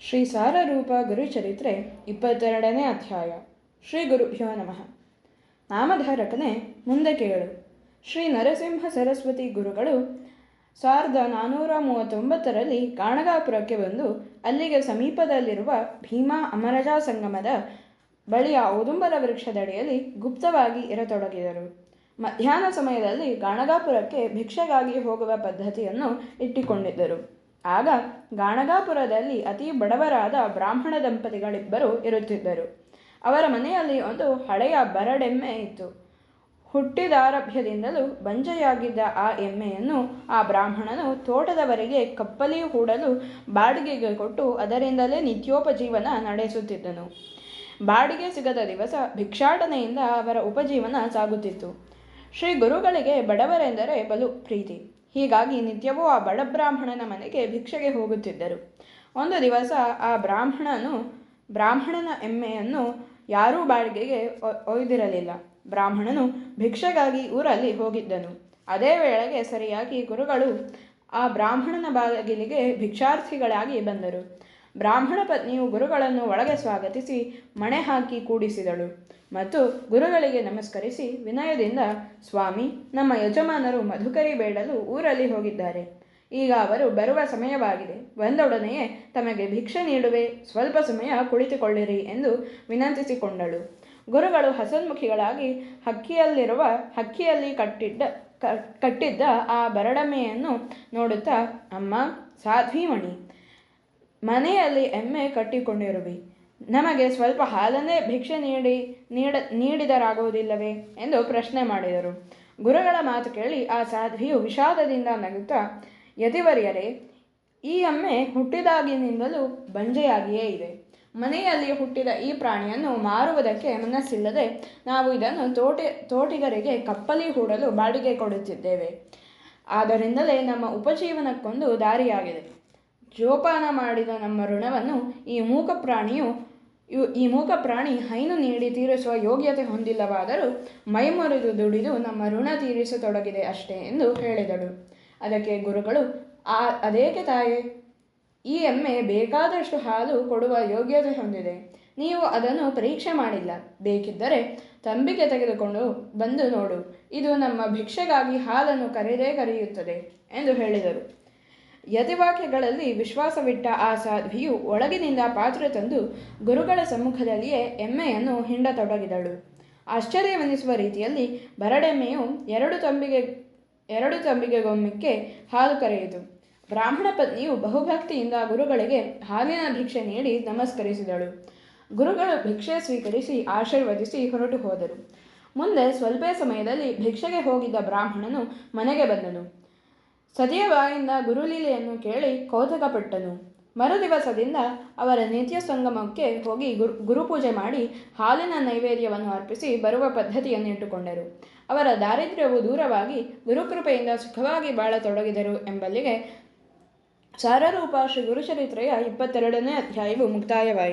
ಶ್ರೀ ಸಾರರೂಪ ಗುರುಚರಿತ್ರೆ 22ನೇ ಅಧ್ಯಾಯ. ಶ್ರೀ ಗುರುಭ್ಯೋ ನಮಃ. ನಾಮಧಾರಕನೇ ಮುಂದೆ ಕೇಳು. ಶ್ರೀ ನರಸಿಂಹ ಸರಸ್ವತಿ ಗುರುಗಳು 1439ರಲ್ಲಿ ಗಾಣಗಾಪುರಕ್ಕೆ ಬಂದು ಅಲ್ಲಿಗೆ ಸಮೀಪದಲ್ಲಿರುವ ಭೀಮಾ ಅಮರಜಾ ಸಂಗಮದ ಬಳಿಯ ಔದುಂಬರ ವೃಕ್ಷದಡಿಯಲ್ಲಿ ಗುಪ್ತವಾಗಿ ಇರತೊಡಗಿದರು. ಮಧ್ಯಾಹ್ನ ಸಮಯದಲ್ಲಿ ಗಾಣಗಾಪುರಕ್ಕೆ ಭಿಕ್ಷೆಗಾಗಿ ಹೋಗುವ ಪದ್ಧತಿಯನ್ನು ಇಟ್ಟುಕೊಂಡಿದ್ದರು. ಆಗ ಗಾಣಗಾಪುರದಲ್ಲಿ ಅತಿ ಬಡವರಾದ ಬ್ರಾಹ್ಮಣ ದಂಪತಿಗಳಿಬ್ಬರು ಇರುತ್ತಿದ್ದರು. ಅವರ ಮನೆಯಲ್ಲಿ ಒಂದು ಹಳೆಯ ಬರಡೆಮ್ಮೆ ಇತ್ತು. ಹುಟ್ಟಿದಾರಭ್ಯದಿಂದಲೂ ಬಂಜೆಯಾಗಿದ್ದ ಆ ಎಮ್ಮೆಯನ್ನು ಆ ಬ್ರಾಹ್ಮಣನು ತೋಟದವರೆಗೆ ಕಪ್ಪಲಿ ಹೂಡಲು ಬಾಡಿಗೆಗೆ ಕೊಟ್ಟು ಅದರಿಂದಲೇ ನಿತ್ಯೋಪಜೀವನ ನಡೆಸುತ್ತಿದ್ದನು. ಬಾಡಿಗೆ ಸಿಗದ ದಿವಸ ಭಿಕ್ಷಾಟನೆಯಿಂದ ಅವರ ಉಪಜೀವನ ಸಾಗುತ್ತಿತ್ತು. ಶ್ರೀ ಗುರುಗಳಿಗೆ ಬಡವರೆಂದರೆ ಬಲು ಪ್ರೀತಿ. ಹೀಗಾಗಿ ನಿತ್ಯವೂ ಆ ಬಡ ಬ್ರಾಹ್ಮಣನ ಮನೆಗೆ ಭಿಕ್ಷೆಗೆ ಹೋಗುತ್ತಿದ್ದರು. ಒಂದು ದಿವಸ ಆ ಬ್ರಾಹ್ಮಣನ ಎಮ್ಮೆಯನ್ನು ಯಾರೂ ಬಾಡಿಗೆಗೆ ಒಯ್ದಿರಲಿಲ್ಲ. ಬ್ರಾಹ್ಮಣನು ಭಿಕ್ಷೆಗಾಗಿ ಊರಲ್ಲಿ ಹೋಗಿದ್ದನು. ಅದೇ ವೇಳೆಗೆ ಸರಿಯಾಗಿ ಗುರುಗಳು ಆ ಬ್ರಾಹ್ಮಣನ ಬಾಗಿಲಿಗೆ ಭಿಕ್ಷಾರ್ಥಿಗಳಾಗಿ ಬಂದರು. ಬ್ರಾಹ್ಮಣ ಪತ್ನಿಯು ಗುರುಗಳನ್ನು ಒಳಗೆ ಸ್ವಾಗತಿಸಿ ಮಣೆ ಹಾಕಿ ಕೂಡಿಸಿದಳು ಮತ್ತು ಗುರುಗಳಿಗೆ ನಮಸ್ಕರಿಸಿ ವಿನಯದಿಂದ, ಸ್ವಾಮಿ, ನಮ್ಮ ಯಜಮಾನರು ಮಧುಕರಿ ಬೇಡಲು ಊರಲ್ಲಿ ಹೋಗಿದ್ದಾರೆ. ಈಗ ಅವರು ಬರುವ ಸಮಯವಾಗಿದೆ. ಬಂದೊಡನೆಯೇ ತಮಗೆ ಭಿಕ್ಷೆ ನೀಡುವೆ, ಸ್ವಲ್ಪ ಸಮಯ ಕುಳಿತುಕೊಳ್ಳಿರಿ ಎಂದು ವಿನಂತಿಸಿಕೊಂಡಳು. ಗುರುಗಳು ಹಸನ್ಮುಖಿಗಳಾಗಿ ಹಕ್ಕಿಯಲ್ಲಿ ಕಟ್ಟಿದ್ದ ಆ ಬರಡಮೆಯನ್ನು ನೋಡುತ್ತಾ, ಅಮ್ಮ ಸಾಧ್ವಿಮಣಿ, ಮನೆಯಲ್ಲಿ ಎಮ್ಮೆ ಕಟ್ಟಿಕೊಂಡಿರುವಿ, ನಮಗೆ ಸ್ವಲ್ಪ ಹಾಲನ್ನೇ ಭಿಕ್ಷೆ ನೀಡಿದರಾಗುವುದಿಲ್ಲವೇ ಎಂದು ಪ್ರಶ್ನೆ ಮಾಡಿದರು. ಗುರುಗಳ ಮಾತು ಕೇಳಿ ಆ ಸಾಧ್ವಿಯು ವಿಷಾದದಿಂದ ನಗುತ್ತಾ, ಯತಿವರ್ಯರೇ, ಈ ಎಮ್ಮೆ ಹುಟ್ಟಿದಾಗಿನಿಂದಲೂ ಬಂಜೆಯಾಗಿಯೇ ಇದೆ. ಮನೆಯಲ್ಲಿ ಹುಟ್ಟಿದ ಈ ಪ್ರಾಣಿಯನ್ನು ಮಾರುವುದಕ್ಕೆ ಮನಸ್ಸಿಲ್ಲದೆ ನಾವು ಇದನ್ನು ತೋಟಿಗರಿಗೆ ಕಪ್ಪಲಿ ಹೂಡಲು ಬಾಡಿಗೆ ಕೊಡುತ್ತಿದ್ದೇವೆ. ಆದ್ದರಿಂದಲೇ ನಮ್ಮ ಉಪಜೀವನಕ್ಕೊಂದು ದಾರಿಯಾಗಿದೆ. ಜೋಪಾನ ಮಾಡಿದ ನಮ್ಮ ಋಣವನ್ನು ಈ ಮೂಕ ಪ್ರಾಣಿ ಹೈನು ನೀಡಿ ತೀರಿಸುವ ಯೋಗ್ಯತೆ ಹೊಂದಿಲ್ಲವಾದರೂ ಮೈಮುರಿದು ದುಡಿದು ನಮ್ಮ ಋಣ ತೀರಿಸತೊಡಗಿದೆ ಅಷ್ಟೇ ಎಂದು ಹೇಳಿದಳು. ಅದಕ್ಕೆ ಗುರುಗಳು, ಅದೇಕೆ ತಾಯೇ? ಈ ಎಮ್ಮೆ ಬೇಕಾದಷ್ಟು ಹಾಲು ಕೊಡುವ ಯೋಗ್ಯತೆ ಹೊಂದಿದೆ. ನೀವು ಅದನ್ನು ಪರೀಕ್ಷೆ ಮಾಡಿಲ್ಲ. ಬೇಕಿದ್ದರೆ ತಂಬಿಗೆ ತೆಗೆದುಕೊಂಡು ಬಂದು ನೋಡು. ಇದು ನಮ್ಮ ಭಿಕ್ಷೆಗಾಗಿ ಹಾಲನ್ನು ಕರೆಯುತ್ತದೆ ಎಂದು ಹೇಳಿದರು. ಯತಿವಾಕ್ಯಗಳಲ್ಲಿ ವಿಶ್ವಾಸವಿಟ್ಟ ಆ ಸಾಧ್ವಿಯು ಒಳಗಿನಿಂದ ಪಾತ್ರೆ ತಂದು ಗುರುಗಳ ಸಮ್ಮುಖದಲ್ಲಿಯೇ ಎಮ್ಮೆಯನ್ನು ಹಿಂಡತೊಡಗಿದಳು. ಆಶ್ಚರ್ಯವೆನಿಸುವ ರೀತಿಯಲ್ಲಿ ಬರಡೆಮ್ಮೆಯು ಎರಡು ತಂಬಿಗೆಗೊಮ್ಮೆಕ್ಕೆ ಹಾಲು ಕರೆಯಿತು. ಬ್ರಾಹ್ಮಣ ಪತ್ನಿಯು ಬಹುಭಕ್ತಿಯಿಂದ ಗುರುಗಳಿಗೆ ಹಾಲಿನ ಭಿಕ್ಷೆ ನೀಡಿ ನಮಸ್ಕರಿಸಿದಳು. ಗುರುಗಳು ಭಿಕ್ಷೆ ಸ್ವೀಕರಿಸಿ ಆಶೀರ್ವದಿಸಿ ಹೊರಟು ಹೋದರು. ಮುಂದೆ ಸ್ವಲ್ಪ ಸಮಯದಲ್ಲಿ ಭಿಕ್ಷೆಗೆ ಹೋಗಿದ್ದ ಬ್ರಾಹ್ಮಣನು ಮನೆಗೆ ಬಂದನು. ಸತಿಯ ಬಾಯಿಂದ ಗುರುಲೀಲೆಯನ್ನು ಕೇಳಿ ಕೌತುಕಪಟ್ಟನು. ಮರುದಿವಸದಿಂದ ಅವರ ನಿತ್ಯ ಸಂಗಮಕ್ಕೆ ಹೋಗಿ ಗುರುಪೂಜೆ ಮಾಡಿ ಹಾಲಿನ ನೈವೇದ್ಯವನ್ನು ಅರ್ಪಿಸಿ ಬರುವ ಪದ್ಧತಿಯನ್ನಿಟ್ಟುಕೊಂಡರು. ಅವರ ದಾರಿದ್ರ್ಯವು ದೂರವಾಗಿ ಗುರುಕೃಪೆಯಿಂದ ಸುಖವಾಗಿ ಬಾಳತೊಡಗಿದರು ಎಂಬಲ್ಲಿಗೆ ಸಾರರೂಪ ಶ್ರೀ ಗುರುಚರಿತ್ರೆಯ 22ನೇ ಅಧ್ಯಾಯವು ಮುಕ್ತಾಯವಾಯಿತು.